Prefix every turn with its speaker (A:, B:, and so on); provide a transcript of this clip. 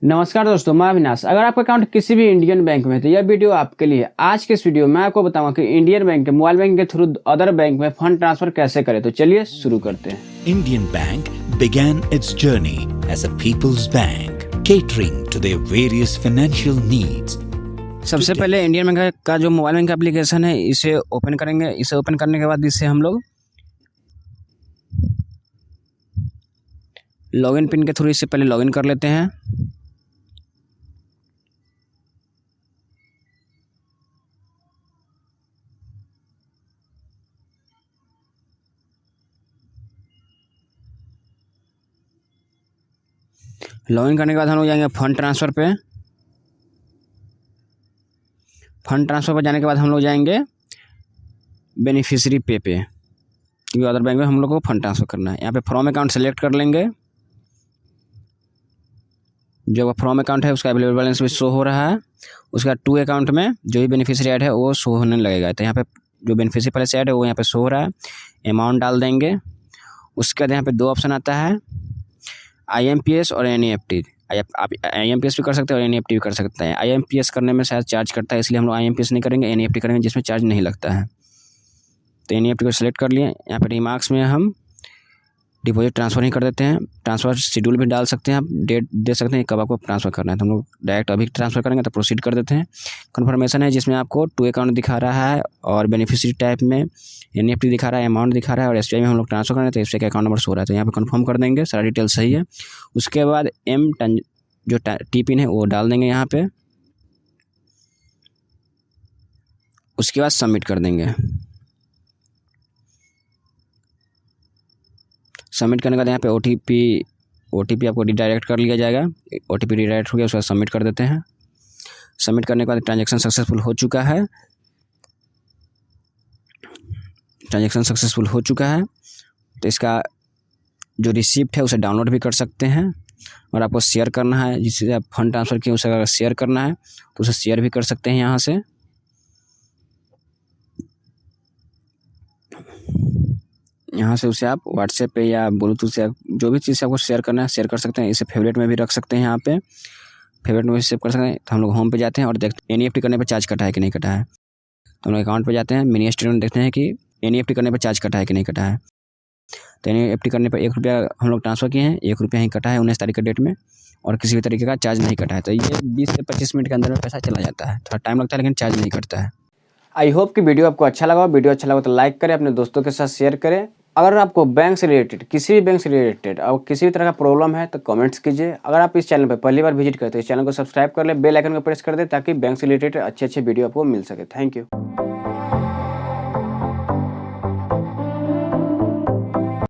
A: नमस्कार दोस्तों, मैं अविनाश। अगर आपका अकाउंट किसी भी इंडियन बैंक में है तो यह वीडियो आपके लिए। आज के इस वीडियो में आपको बताऊंगा कि इंडियन बैंक के मोबाइल बैंक के थ्रू अदर बैंक में फंड ट्रांसफर कैसे करें। तो चलिए शुरू करते हैं।
B: Indian Bank began its journey as a people's bank, catering to their various financial needs.
A: सबसे पहले इंडियन बैंक का जो मोबाइल बैंक का एप्लीकेशन है इसे ओपन करेंगे। इसे ओपन करने के बाद इससे हम लोग लॉगिन पिन के थ्रू इससे पहले लॉगिन कर लेते हैं। लॉगिन करने के बाद हम लोग जाएंगे फंड ट्रांसफ़र पे। फंड ट्रांसफ़र पर जाने के बाद हम लोग जाएंगे बेनिफिशियरी पे क्योंकि अदर बैंक में हम लोग को फंड ट्रांसफ़र करना है। यहाँ पे फ्रॉम अकाउंट सेलेक्ट कर लेंगे। जो फ्रॉम अकाउंट है उसका अवेलेबल बैलेंस भी शो हो रहा है। उसके बाद टू अकाउंट में जो भी बेनिफिशियरी ऐड है वो शो होने लगेगा। तो यहाँ पे जो बेनिफिशियरी पहले से ऐड है वो यहाँ पे शो हो रहा है। अमाउंट डाल देंगे। उसके बाद यहाँ पे दो ऑप्शन आता है, IMPS और NEFT। आप IMPS भी कर सकते हैं और NEFT भी कर सकते हैं। IMPS करने में शायद चार्ज करता है, इसलिए हम लोग IMPS नहीं करेंगे, NEFT करेंगे जिसमें चार्ज नहीं लगता है। तो NEFT को सिलेक्ट कर लिए। यहाँ पे रिमार्क्स में हम डिपॉजिट ट्रांसफ़र ही कर देते हैं। ट्रांसफ़र शेड्यूल भी डाल सकते हैं, आप डेट दे सकते हैं कब आपको ट्रांसफ़र करना है। तो हम लोग डायरेक्ट अभी ट्रांसफ़र करेंगे तो प्रोसीड कर देते हैं। कन्फर्मेशन है जिसमें आपको टू अकाउंट दिखा रहा है और बेनिफिशियरी टाइप में NEFT दिखा रहा है, अमाउंट दिखा रहा है और SBI में हम लोग ट्रांसफ़र कर रहे हैं तो SBI का अकाउंट नंबर शो रहा है। तो यहाँ पे कंफर्म कर देंगे, सारा डिटेल सही है। उसके बाद जो टी पिन है वो डाल देंगे यहाँ पे। उसके बाद सबमिट कर देंगे। सबमिट करने के बाद यहाँ पे OTP आपको रिडायरेक्ट कर लिया जाएगा। OTP रिडायरेक्ट हो गया, उसके बाद सबमिट कर देते हैं। सबमिट करने के बाद ट्रांजैक्शन सक्सेसफुल हो चुका है। तो इसका जो रिसिप्ट है उसे डाउनलोड भी कर सकते हैं और आपको शेयर करना है, जिससे आप फंड ट्रांसफ़र किए उसे अगर शेयर करना है तो उसे शेयर भी कर सकते हैं यहाँ से। यहाँ से उसे आप व्हाट्सएप पे या ब्लूटूथ से जो भी चीज़ से आपको शेयर करना है शेयर कर सकते हैं। इसे फेवरेट में भी रख सकते हैं, यहाँ पे फेवरेट में भी सेव कर सकते हैं। तो हम लोग होम पे जाते हैं और देखते हैं NEFT करने पे चार्ज कटा है कि नहीं कटा है। तो हम लोग अकाउंट पे जाते हैं, मिनी स्टेटमेंट देखते हैं कि NEFT करने पे चार्ज कटा है कि नहीं कटा है। तो NEFT करने पर ₹1 हम लोग ट्रांसफ़र किए हैं, ₹1 ही कटा है 19 तारीख के डेट में और किसी भी तरीके का चार्ज नहीं कटा है। तो ये 20 से 25 मिनट के अंदर में पैसा चला जाता है। थोड़ा टाइम लगता है लेकिन चार्ज नहीं कटता है। आई होप कि वीडियो आपको अच्छा लगा। वीडियो अच्छा लगा तो लाइक करें, अपने दोस्तों के साथ शेयर करें। अगर आपको बैंक से रिलेटेड किसी भी बैंक से रिलेटेड और किसी भी तरह का प्रॉब्लम है तो कमेंट्स कीजिए। अगर आप इस चैनल पर पहली बार विजिट करते हैं तो इस चैनल को सब्सक्राइब कर ले, बेल आइकन को प्रेस कर दे ताकि बैंक से रिलेटेड अच्छे वीडियो आपको मिल सके। Thank you.